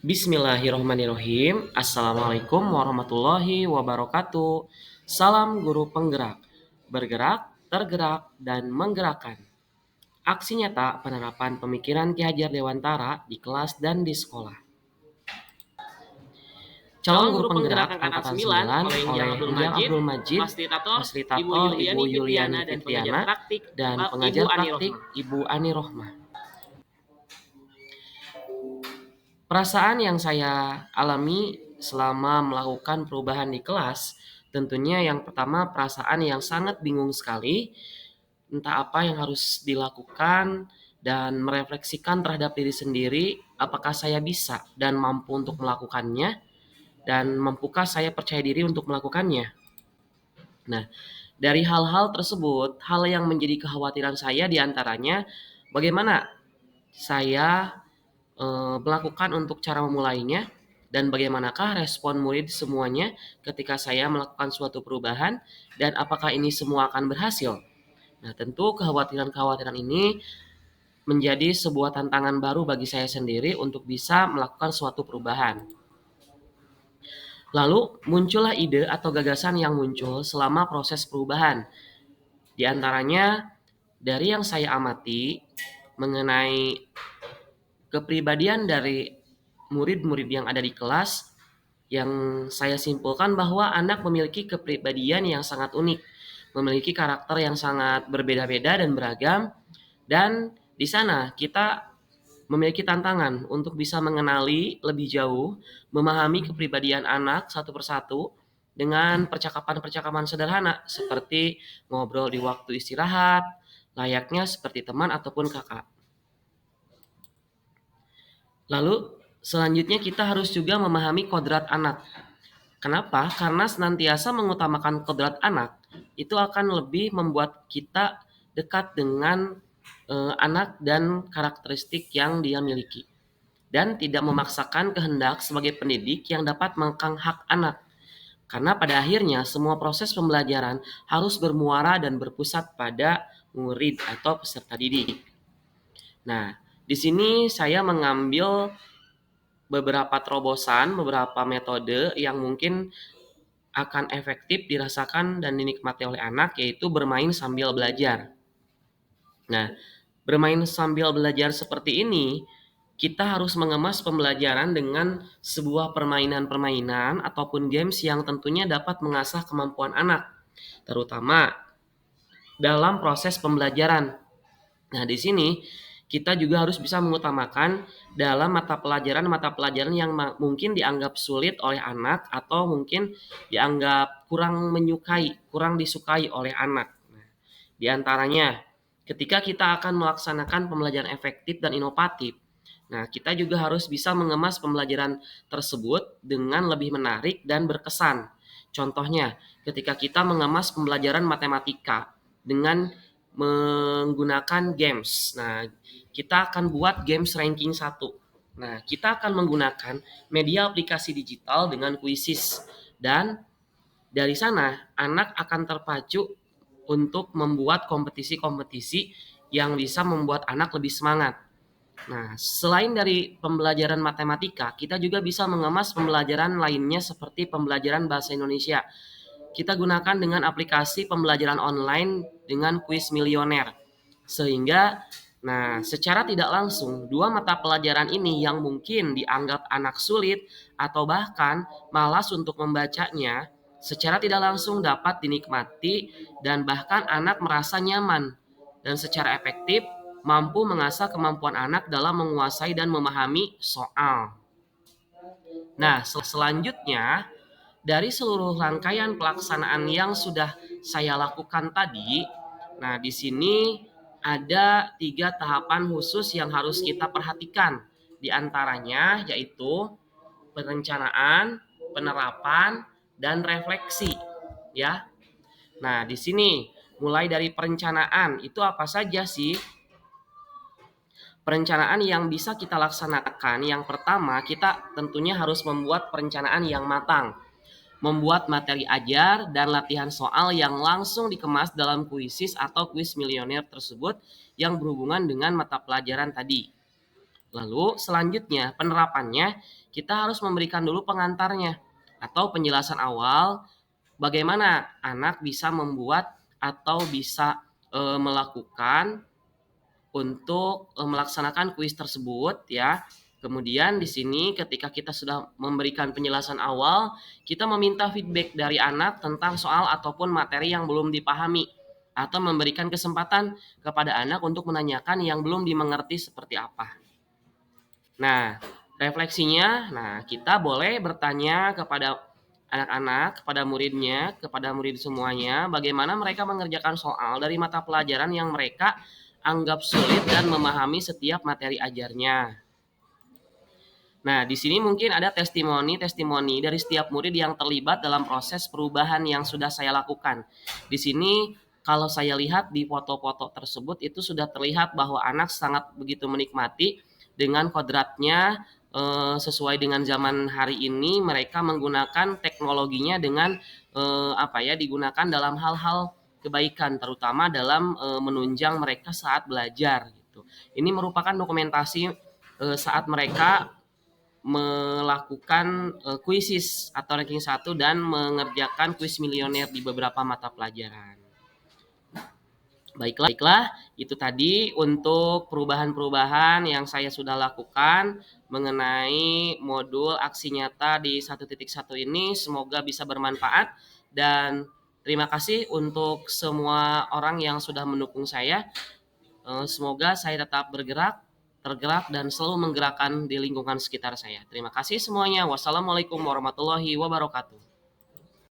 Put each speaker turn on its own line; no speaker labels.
Bismillahirrahmanirrahim. Assalamualaikum warahmatullahi wabarakatuh. Salam guru penggerak. Bergerak, tergerak, dan menggerakkan. Aksi nyata penerapan pemikiran Ki Hajar Dewantara di kelas dan di sekolah. Calon
Calon
guru
guru penggerak
penggerak
angkatan
angkatan
9
9
oleh Injang
oleh
Abdul
Injang
Majid,
Abdul Majid,
Ibu
fasilitator Ibu
Yuliani
Yuliani
Fitriana, dan pengajar
Fitriana,
praktik
dan
Ibu
pengajar
Ani
praktik
Rohmah.
Ibu Ani Rohmah. Perasaan yang saya alami selama melakukan perubahan di kelas, tentunya yang pertama perasaan yang sangat bingung sekali, entah apa yang harus dilakukan dan merefleksikan terhadap diri sendiri, apakah saya bisa dan mampu untuk melakukannya, dan mampukah saya percaya diri untuk melakukannya. Nah, dari hal-hal tersebut, hal yang menjadi kekhawatiran saya diantaranya bagaimana saya melakukan untuk cara memulainya dan bagaimanakah respon murid semuanya ketika saya melakukan suatu perubahan dan apakah ini semua akan berhasil. Nah, tentu kekhawatiran-kekhawatiran ini menjadi sebuah tantangan baru bagi saya sendiri untuk bisa melakukan suatu perubahan. Lalu muncullah ide atau gagasan yang muncul selama proses perubahan. Di antaranya dari yang saya amati mengenai kepribadian dari murid-murid yang ada di kelas, yang saya simpulkan bahwa anak memiliki kepribadian yang sangat unik, memiliki karakter yang sangat berbeda-beda dan beragam, dan di sana kita memiliki tantangan untuk bisa mengenali lebih jauh, memahami kepribadian anak satu persatu dengan percakapan-percakapan sederhana seperti ngobrol di waktu istirahat, layaknya seperti teman ataupun kakak. Lalu selanjutnya kita harus juga memahami kodrat anak. Kenapa? Karena senantiasa mengutamakan kodrat anak itu akan lebih membuat kita dekat dengan anak dan karakteristik yang dia miliki dan tidak memaksakan kehendak sebagai pendidik yang dapat mengekang hak anak. Karena pada akhirnya semua proses pembelajaran harus bermuara dan berpusat pada murid atau peserta didik. Nah, di sini saya mengambil beberapa terobosan, beberapa metode yang mungkin akan efektif dirasakan dan dinikmati oleh anak, yaitu bermain sambil belajar. Nah, bermain sambil belajar seperti ini, kita harus mengemas pembelajaran dengan sebuah permainan-permainan ataupun games yang tentunya dapat mengasah kemampuan anak, terutama dalam proses pembelajaran. Nah, di sini kita juga harus bisa mengutamakan dalam mata pelajaran yang mungkin dianggap sulit oleh anak atau mungkin dianggap kurang menyukai, kurang disukai oleh anak. Nah, di antaranya ketika kita akan melaksanakan pembelajaran efektif dan inovatif, nah kita juga harus bisa mengemas pembelajaran tersebut dengan lebih menarik dan berkesan. Contohnya, ketika kita mengemas pembelajaran matematika dengan menggunakan games. Nah, kita akan buat games ranking 1. Nah, kita akan menggunakan media aplikasi digital dengan Quizzes dan dari sana anak akan terpacu untuk membuat kompetisi-kompetisi yang bisa membuat anak lebih semangat. Nah, selain dari pembelajaran matematika, kita juga bisa mengemas pembelajaran lainnya seperti pembelajaran bahasa Indonesia. Kita gunakan dengan aplikasi pembelajaran online dengan kuis milioner. Sehingga secara tidak langsung dua mata pelajaran ini yang mungkin dianggap anak sulit atau bahkan malas untuk membacanya, secara tidak langsung dapat dinikmati dan bahkan anak merasa nyaman dan secara efektif mampu mengasah kemampuan anak dalam menguasai dan memahami soal. Nah, selanjutnya dari seluruh rangkaian pelaksanaan yang sudah saya lakukan tadi, nah di sini ada 3 tahapan khusus yang harus kita perhatikan. Di antaranya yaitu perencanaan, penerapan, dan refleksi. Ya. Nah, di sini mulai dari perencanaan itu apa saja sih? Perencanaan yang bisa kita laksanakan, yang pertama kita tentunya harus membuat perencanaan yang matang. Membuat materi ajar dan latihan soal yang langsung dikemas dalam kuisis atau kuis milioner tersebut yang berhubungan dengan mata pelajaran tadi. Lalu selanjutnya penerapannya kita harus memberikan dulu pengantarnya atau penjelasan awal bagaimana anak bisa membuat atau bisa melakukan untuk melaksanakan kuis tersebut ya. Kemudian di sini ketika kita sudah memberikan penjelasan awal, kita meminta feedback dari anak tentang soal ataupun materi yang belum dipahami atau memberikan kesempatan kepada anak untuk menanyakan yang belum dimengerti seperti apa. Nah, refleksinya, kita boleh bertanya kepada anak-anak, kepada muridnya, kepada murid semuanya, bagaimana mereka mengerjakan soal dari mata pelajaran yang mereka anggap sulit dan memahami setiap materi ajarnya. Nah, di sini mungkin ada testimoni dari setiap murid yang terlibat dalam proses perubahan yang sudah saya lakukan. Di sini kalau saya lihat di foto-foto tersebut itu sudah terlihat bahwa anak sangat begitu menikmati dengan kodratnya sesuai dengan zaman hari ini mereka menggunakan teknologinya dengan digunakan dalam hal-hal kebaikan terutama dalam menunjang mereka saat belajar gitu. Ini merupakan dokumentasi saat mereka melakukan kuisis atau ranking 1 dan mengerjakan kuis milioner di beberapa mata pelajaran. Baiklah, itu tadi untuk perubahan-perubahan yang saya sudah lakukan mengenai modul aksi nyata di 1.1 ini. Semoga bisa bermanfaat dan terima kasih untuk semua orang yang sudah mendukung saya. Semoga saya tetap tergerak dan selalu menggerakkan di lingkungan sekitar saya. Terima kasih semuanya. Wassalamualaikum warahmatullahi wabarakatuh.